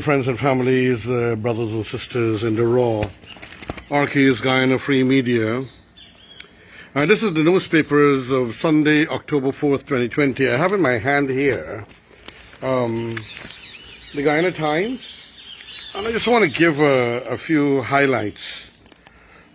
friends and families, brothers and sisters in the raw. Rks Guyana Free Media. This is the newspapers of Sunday, October 4th, 2020. I have in my hand here the Guyana Times, and I just want to give a few highlights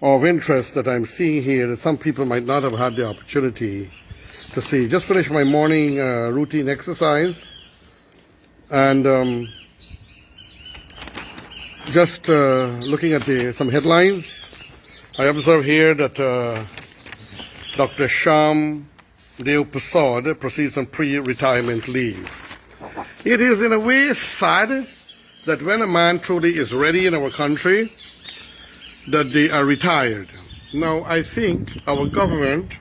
of interest that I'm seeing here that some people might not have had the opportunity to see. Just finished my morning routine exercise, and just looking at some headlines, I observe here that Dr. Shamdev Prasad proceeds on pre-retirement leave. It is in a way sad that when a man truly is ready in our country, that they are retired. Now, I think our government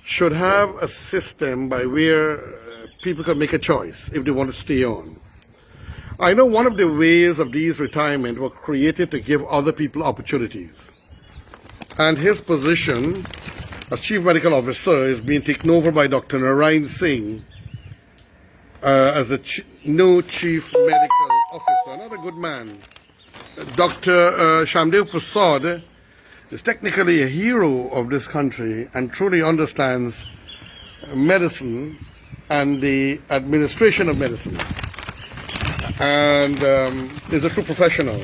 should have a system by where people can make a choice if they want to stay on. I know one of the ways of these retirement were created to give other people opportunities. And his position as Chief Medical Officer is being taken over by Dr. Narayan Singh as the new Chief Medical Officer. Not a good man. Dr. Shamdev Prasad is technically a hero of this country and truly understands medicine and the administration of medicine, and is a true professional.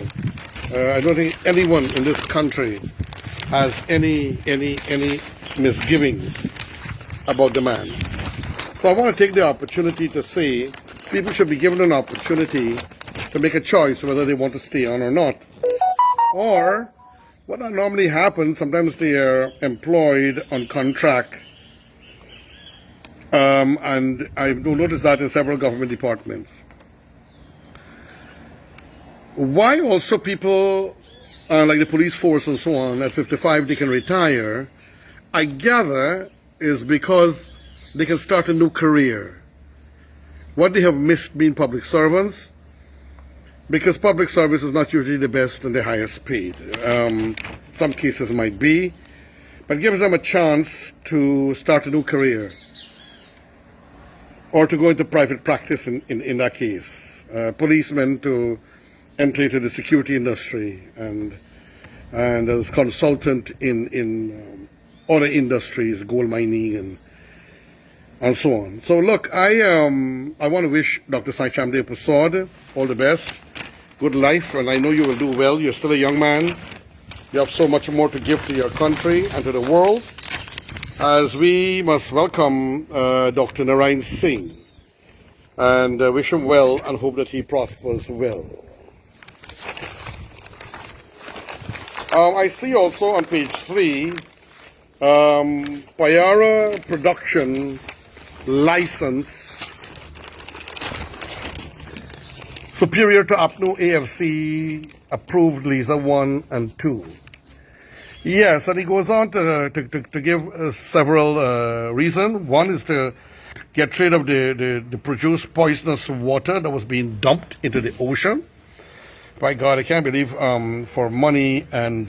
I don't think anyone in this country has any misgivings about the man. So I want to take the opportunity to say people should be given an opportunity to make a choice whether they want to stay on or not. Or what normally happens, sometimes they are employed on contract, and I've noticed that in several government departments. Why also people like the police force and so on, at 55 they can retire, I gather is because they can start a new career. What they have missed being public servants, because public service is not usually the best and the highest paid. Some cases might be, but it gives them a chance to start a new career or to go into private practice in that case. Policemen to enter into the security industry and as consultant in other industries, gold mining and so on. So look, I want to wish Dr. Shamdev Prasad all the best, good life, and I know you will do well. You're still a young man. You have so much more to give to your country and to the world, as we must welcome Dr. Narayan Singh and wish him well and hope that he prospers well. I see also on page 3, Payara production license superior to APNU AFC approved Lisa 1 and 2. Yes, and he goes on to give several reasons. One is to get rid of the produced poisonous water that was being dumped into the ocean. By God, I can't believe for money and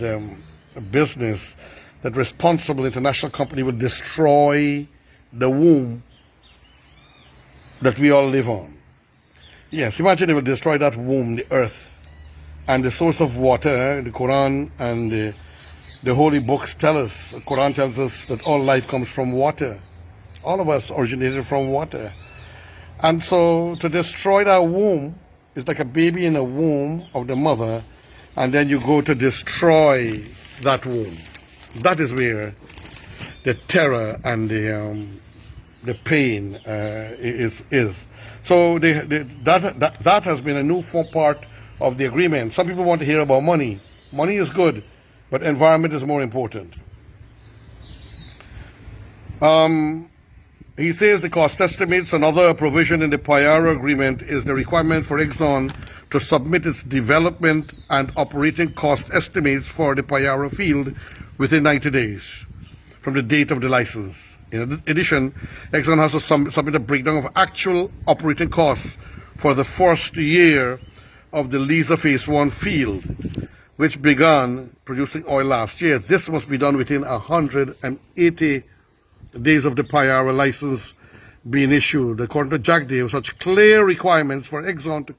business that responsible international company would destroy the womb that we all live on. Yes, imagine they would destroy that womb, the earth, and the source of water. The Quran and the holy books tell us, the Quran tells us that all life comes from water. All of us originated from water. And so to destroy that womb, it's like a baby in the womb of the mother, and then you go to destroy that womb. That is where the terror and the pain is. So that has been a new part of the agreement. Some people want to hear about money. Money is good, but environment is more important. He says the cost estimates. Another provision in the Payara agreement is the requirement for Exxon to submit its development and operating cost estimates for the Payara field within 90 days from the date of the license. In addition, Exxon has to submit a breakdown of actual operating costs for the first year of the Liza Phase 1 field, which began producing oil last year. This must be done within 180 days of the Payara license being issued. According to Jagdev, such clear requirements for Exxon to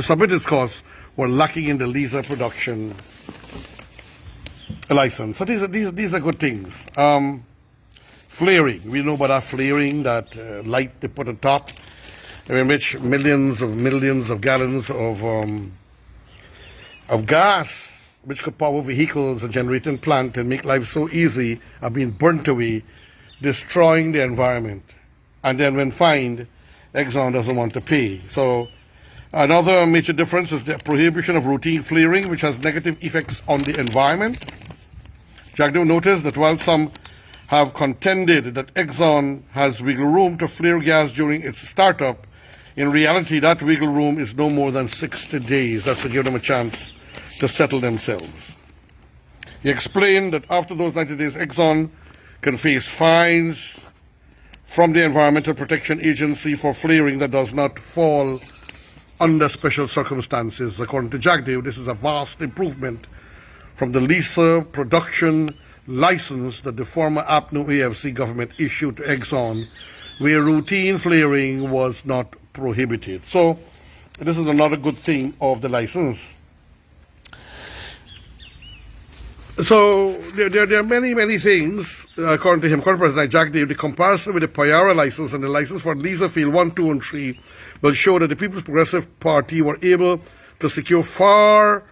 submit its costs were lacking in the Liza production license. So these are good things. Flaring, we know about that flaring, that light they put on top, in which millions of gallons of gas, which could power vehicles and generating plant and make life so easy, are being burnt away, destroying the environment. And then when fined, Exxon doesn't want to pay. So another major difference is the prohibition of routine flaring, which has negative effects on the environment. Jagdev noticed that while some have contended that Exxon has wiggle room to flare gas during its startup, in reality that wiggle room is no more than 60 days. That's to give them a chance to settle themselves. He explained that after those 90 days, Exxon can face fines from the Environmental Protection Agency for flaring that does not fall under special circumstances. According to Jagdev, this is a vast improvement from the Liza production license that the former APNO AFC government issued to Exxon, where routine flaring was not prohibited. So this is another good thing of the license. So there are many things, according to him, according to President Jagdev, the comparison with the Payara license and the license for Liza Field 1, 2, and 3 will show that the People's Progressive Party were able to secure far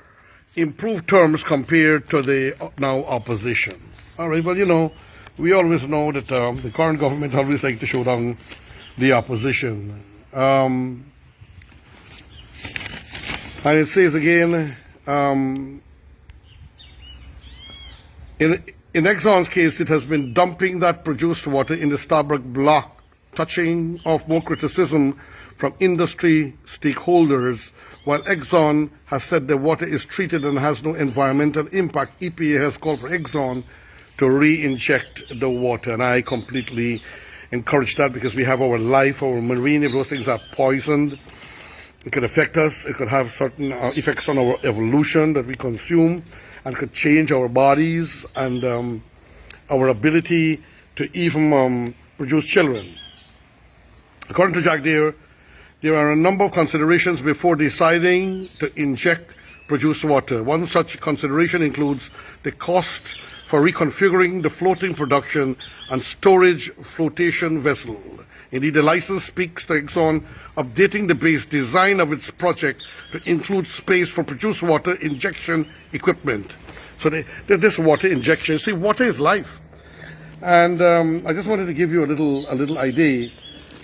improved terms compared to the now opposition. All right, well, you know, we always know that the current government always like to show down the opposition. And it says again, in Exxon's case, it has been dumping that produced water in the Starbuck block, touching off more criticism from industry stakeholders. While Exxon has said the water is treated and has no environmental impact, EPA has called for Exxon to re-inject the water. And I completely encourage that, because we have our life, our marine. If those things are poisoned, it could affect us. It could have certain effects on our evolution that we consume, and could change our bodies and our ability to even produce children. According to Jagdev, there are a number of considerations before deciding to inject produced water. One such consideration includes the cost for reconfiguring the floating production and storage flotation vessel. Indeed, the license speaks to Exxon updating the base design of its project to include space for produced water injection equipment. So this water injection, see, water is life. And I just wanted to give you a little idea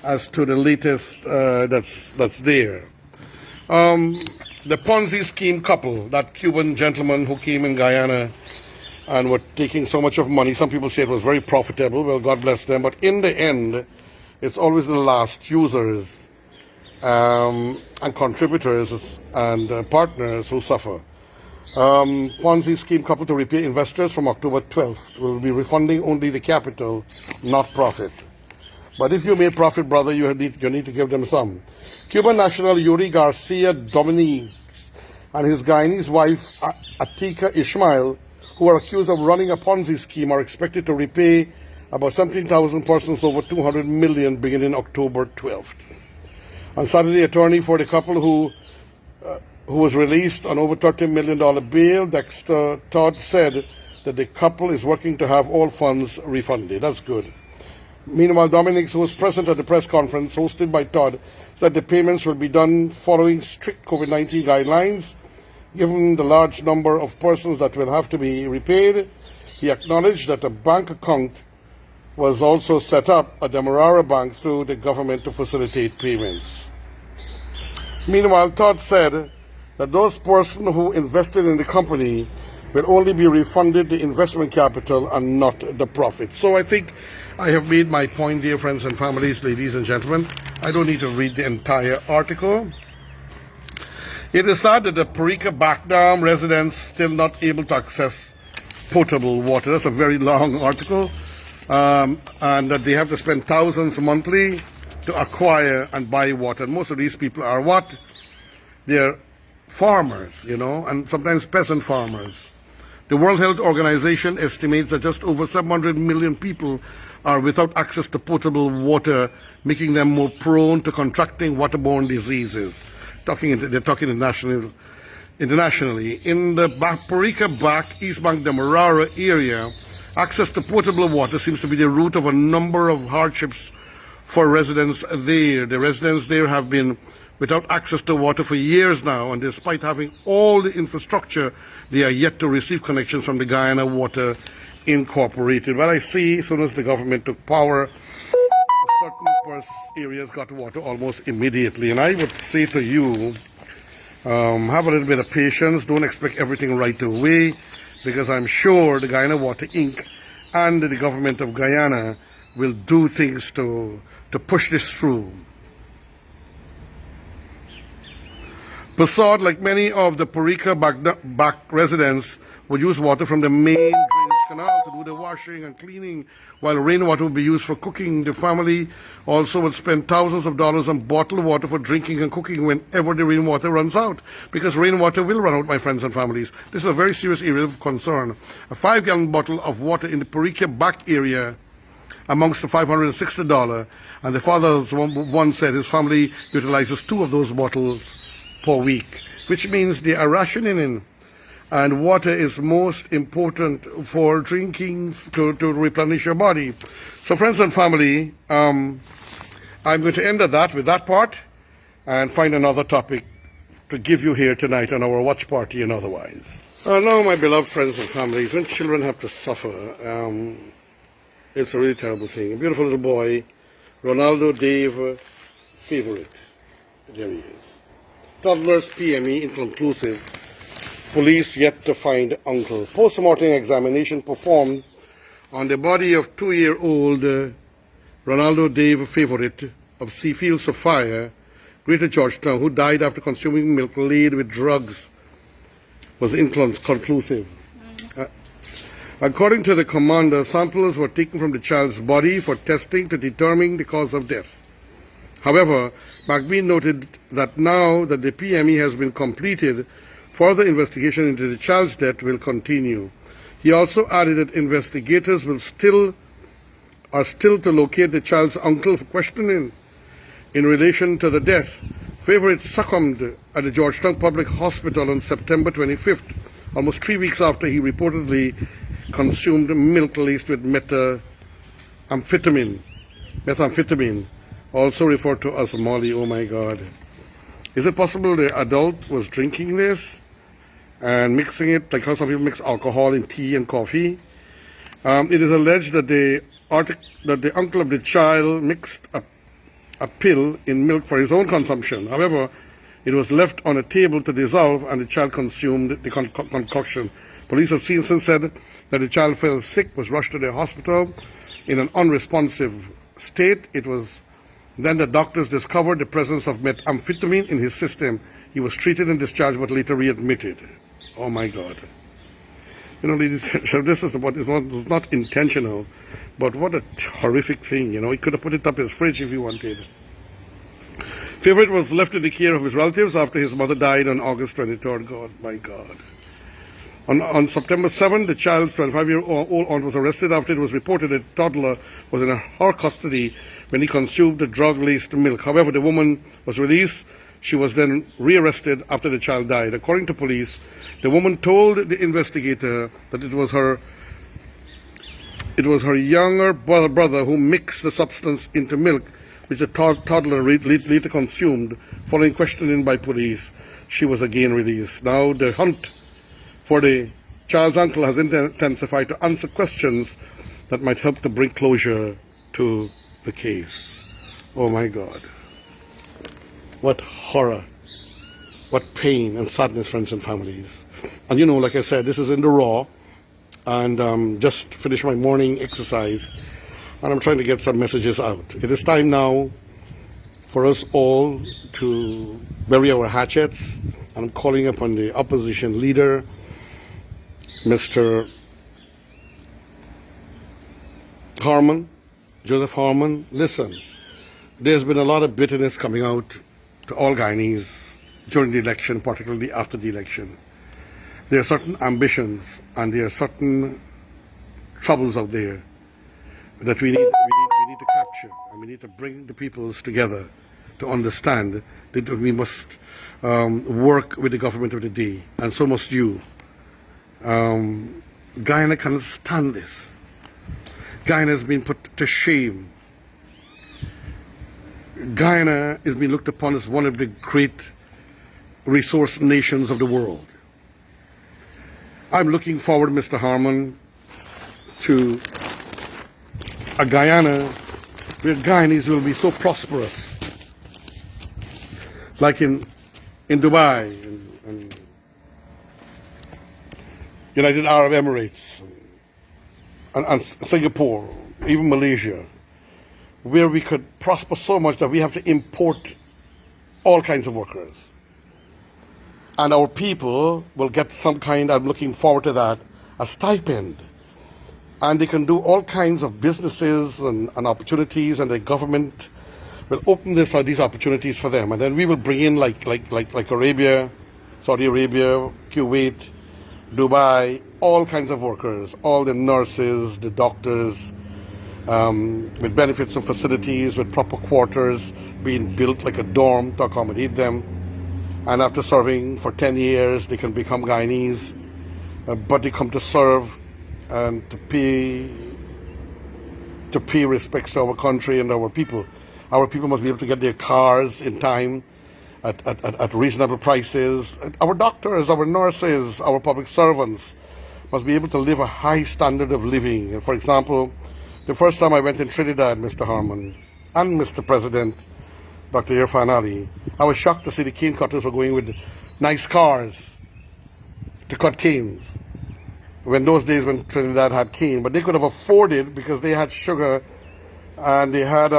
as to the latest that's there. The Ponzi scheme couple, that Cuban gentleman who came in Guyana and were taking so much of money. Some people say it was very profitable. Well, God bless them. But in the end, it's always the last users and contributors and partners who suffer. Ponzi scheme couple to repay investors from October 12th will be refunding only the capital, not profit. But if you made profit, brother, you need to give them some. Cuban national Yuri Garcia Dominique and his Guyanese wife Atika Ismail, who are accused of running a Ponzi scheme, are expected to repay about 17,000 persons over 200 million beginning October 12th. On Saturday, attorney for the couple who was released on over $30 million bail, Dexter Todd, said that the couple is working to have all funds refunded. That's good. Meanwhile, Dominic, who was present at the press conference hosted by Todd, said the payments will be done following strict COVID-19 guidelines. Given the large number of persons that will have to be repaid, he acknowledged that a bank account was also set up at the Demerara Bank through the government to facilitate payments. Meanwhile, Todd said that those persons who invested in the company will only be refunded the investment capital and not the profit. So I think I have made my point, dear friends and families, ladies and gentlemen. I don't need to read the entire article. It is sad that the Parika Backdam residents still not able to access potable water. That's a very long article. And that they have to spend thousands monthly to acquire and buy water. And most of these people are what? They're farmers, you know, and sometimes peasant farmers. The World Health Organization estimates that just over 700 million people are without access to potable water, making them more prone to contracting waterborne diseases. They're talking internationally. In the Parika Back, East Bank Demerara area, access to potable water seems to be the root of a number of hardships for residents there. The residents there have been without access to water for years now, and despite having all the infrastructure, they are yet to receive connections from the Guyana Water Incorporated. But I see, as soon as the government took power, certain areas got water almost immediately. And I would say to you, have a little bit of patience. Don't expect everything right away, because I'm sure the Guyana Water Inc. and the government of Guyana will do things to push this through. Persaud, like many of the Parika Back residents, would use water from the main drainage canal to do the washing and cleaning, while rainwater would be used for cooking. The family also would spend thousands of dollars on bottled water for drinking and cooking whenever the rainwater runs out, because rainwater will run out, my friends and families. This is a very serious area of concern. A 5-gallon bottle of water in the Parika Back area amounts to $560, and the father once said his family utilizes 2 of those bottles per week, which means they are rationing in. And water is most important for drinking, to replenish your body. So friends and family, I'm going to end at that, with that part, and find another topic to give you here tonight on our watch party and otherwise. Now, my beloved friends and families, when children have to suffer, it's a really terrible thing. A beautiful little boy, Ronaldo Dave Favorite. There he is. Toddler's PME inconclusive. Police yet to find uncle. Post-mortem examination performed on the body of 2-year-old Ronaldo Dave Favorite of Seafield Sophia, Greater Georgetown, who died after consuming milk laid with drugs, was inconclusive. According to the commander, samples were taken from the child's body for testing to determine the cause of death. However, McBean noted that now that the PME has been completed, further investigation into the child's death will continue. He also added that investigators are still to locate the child's uncle for questioning. In relation to the death, Favorite succumbed at the Georgetown Public Hospital on September 25th, almost 3 weeks after he reportedly consumed milk laced with methamphetamine, also referred to as Molly. Oh my God. Is it possible the adult was drinking this and mixing it, like how some people mix alcohol in tea and coffee? It is alleged that the uncle of the child mixed a pill in milk for his own consumption. However, it was left on a table to dissolve, and the child consumed the concoction. Police have since said that the child fell sick, was rushed to the hospital in an unresponsive state. It was then the doctors discovered the presence of methamphetamine in his system. He was treated and discharged, but later readmitted. Oh my God. You know, this is what is not intentional, but what a horrific thing. You know, he could have put it up his fridge if he wanted. Favorite was left in the care of his relatives after his mother died on August 23rd. God, my God. On September 7th, the child's 25-year-old aunt was arrested after it was reported that the toddler was in her custody when he consumed the drug-laced milk. However, the woman was released. She was then rearrested after the child died. According to police, the woman told the investigator that it was her younger brother who mixed the substance into milk, which the toddler later consumed. Following questioning by police, she was again released. Now the hunt for the child's uncle has intensified to answer questions that might help to bring closure to the case. Oh my God. What horror, what pain and sadness, friends and families. And you know, like I said, this is in the raw, and just finished my morning exercise, and I'm trying to get some messages out. It is time now for us all to bury our hatchets. I'm calling upon the opposition leader, Mr. Harman, Joseph Harman. Listen, there's been a lot of bitterness coming out to all Guyanese during the election, particularly after the election. There are certain ambitions and there are certain troubles out there. that we need to capture, and we need to bring the peoples together to understand that we must work with the government of the day, and so must you. Guyana cannot stand this. Guyana has been put to shame. Guyana is being looked upon as one of the great resource nations of the world. I'm looking forward, Mr. Harmon, to a Guyana where Guyanese will be so prosperous, like in Dubai and United Arab Emirates and Singapore, even Malaysia, where we could prosper so much that we have to import all kinds of workers. And our people will get some kind, I'm looking forward to that, a stipend. And they can do all kinds of businesses and opportunities, and the government will open these opportunities for them. And then we will bring in like Arabia, Saudi Arabia, Kuwait, Dubai, all kinds of workers, all the nurses, the doctors, with benefits and facilities, with proper quarters being built like a dorm to accommodate them. And after serving for 10 years, they can become Guyanese, but they come to serve and to pay respects to our country and our people. Our people must be able to get their cars in time at reasonable prices. Our doctors, our nurses, our public servants must be able to live a high standard of living. And for example, the first time I went in Trinidad, Mr. Harmon, and Mr. President, Dr. Irfan Ali, I was shocked to see the cane cutters were going with nice cars to cut canes. When those days when Trinidad had cane, but they could have afforded because they had sugar and they had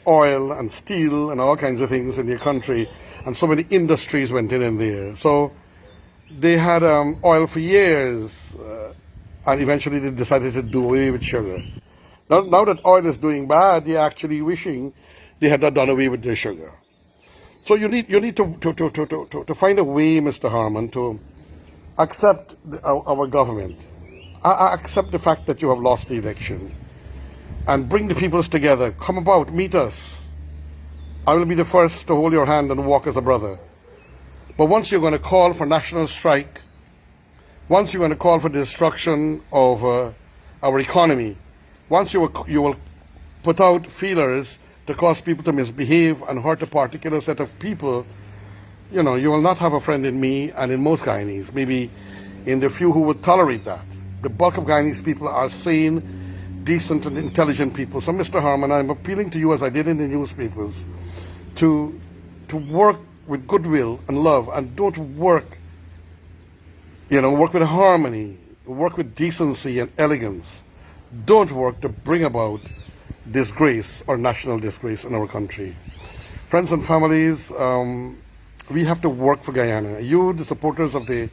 oil and steel and all kinds of things in their country, and so many industries went in there. So they had oil for years, and eventually they decided to do away with sugar. Now that oil is doing bad, they're actually wishing they had not done away with their sugar. So you need to find a way, Mr. Harmon, to accept our government. Accept the fact that you have lost the election, and bring the peoples together. Come about, meet us. I will be the first to hold your hand and walk as a brother. But once you're going to call for national strike, once you're going to call for the destruction of our economy, once you will put out feelers to cause people to misbehave and hurt a particular set of people, you will not have a friend in me and in most Guyanese, maybe in the few who would tolerate that. The bulk of Guyanese people are sane, decent and intelligent people. So Mr. Harmon, I'm appealing to you, as I did in the newspapers, to work with goodwill and love, and don't work, work with harmony, work with decency and elegance. Don't work to bring about disgrace or national disgrace in our country. Friends and families, we have to work for Guyana. You, the supporters of the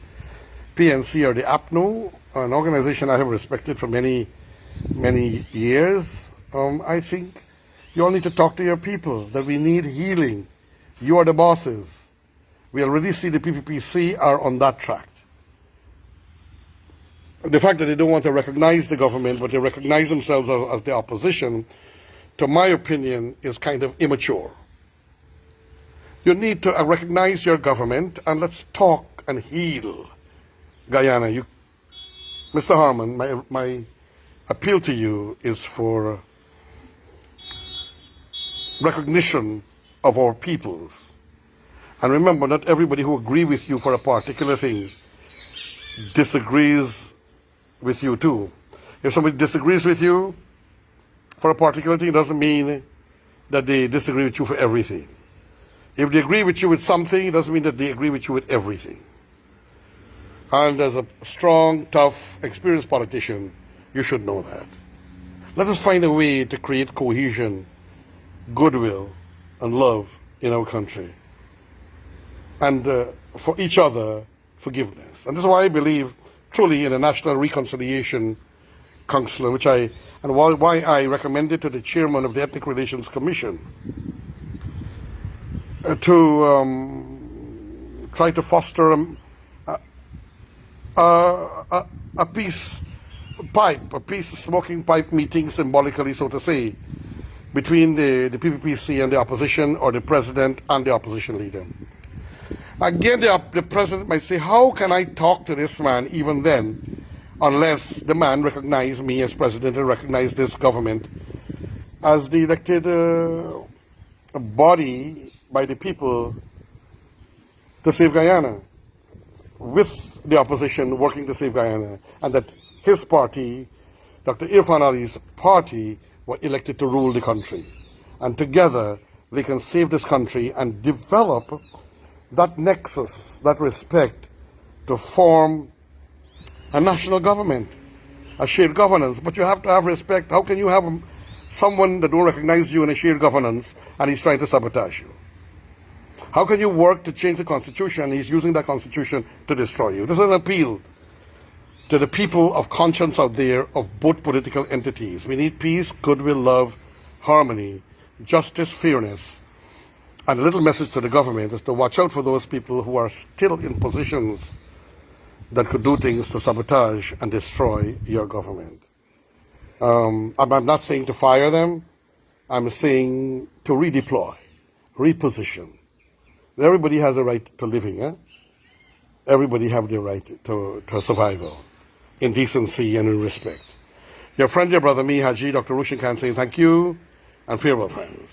PNC or the APNO, an organization I have respected for many, many years, I think you all need to talk to your people that we need healing. You are the bosses. We already see the PPPC are on that track. The fact that they don't want to recognize the government, but they recognize themselves as the opposition, to my opinion, is kind of immature. You need to recognize your government, and let's talk and heal Guyana. Mr. Harmon, my appeal to you is for recognition of our peoples. And remember, not everybody who agrees with you for a particular thing disagrees with you too. If somebody disagrees with you for a particular thing, it doesn't mean that they disagree with you for everything. If they agree with you with something, it doesn't mean that they agree with you with everything. And as a strong, tough, experienced politician, you should know that. Let us find a way to create cohesion, goodwill, and love in our country. And for each other, forgiveness. And this is why I believe truly in a National Reconciliation Council, and why I recommended to the chairman of the Ethnic Relations Commission to try to foster a peace pipe, a peace smoking pipe meeting, symbolically, so to say, between the PPPC and the opposition, or the president and the opposition leader. Again, the president might say, how can I talk to this man even then, unless the man recognizes me as president and recognizes this government as the elected body by the people to save Guyana, with the opposition working to save Guyana, and that his party, Dr. Irfan Ali's party, were elected to rule the country. And together they can save this country and develop that nexus, that respect, to form a national government, a shared governance. But you have to have respect. How can you have someone that don't recognize you in a shared governance and he's trying to sabotage you? How can you work to change the constitution and he's using that constitution to destroy you? This is an appeal to the people of conscience out there of both political entities. We need peace, goodwill, love, harmony, justice, fairness. And a little message to the government is to watch out for those people who are still in positions that could do things to sabotage and destroy your government. I'm not saying to fire them. I'm saying to redeploy, reposition. Everybody has a right to living. Everybody have the right to survival in decency and in respect. Your friend, your brother, me, Haji, Dr. Rushin Khan, saying thank you and farewell, friends.